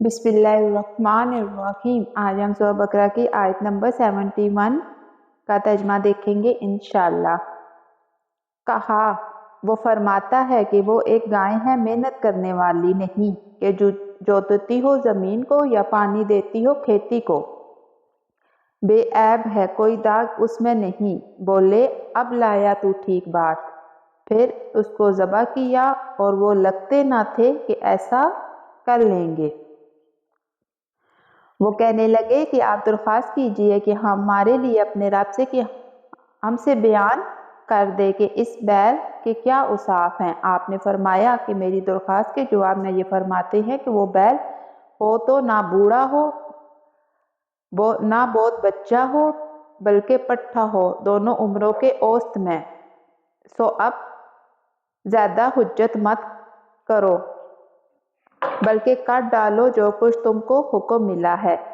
बिस्मिल्लाहिर्रहमानिर्रहीम। आज हम सूरह बकरा की आयत नंबर 71 का तर्जमा देखेंगे इंशाअल्लाह। कहा, वो फरमाता है कि वो एक गाय है मेहनत करने वाली नहीं कि जोतती हो जमीन को या पानी देती हो खेती को। बेऐब है, कोई दाग उसमें नहीं। बोले, अब लाया तू ठीक बात। फिर उसको ज़बह किया और वो लगते ना थे कि ऐसा कर लेंगे। वो कहने लगे कि आप दरख्वास्त कीजिए कि हमारे लिए अपने रब से कि हमसे बयान कर दे कि इस बैल के क्या औसाफ हैं। आपने फरमाया कि मेरी दरख्वास्त के जवाब में ये फरमाते हैं कि वो बैल हो तो ना बूढ़ा हो ना बहुत बच्चा हो बल्कि पट्ठा हो, दोनों उम्रों के औसत में। सो अब ज़्यादा हुज्जत मत करो बल्कि काट डालो जो कुछ तुमको हुक्म मिला है।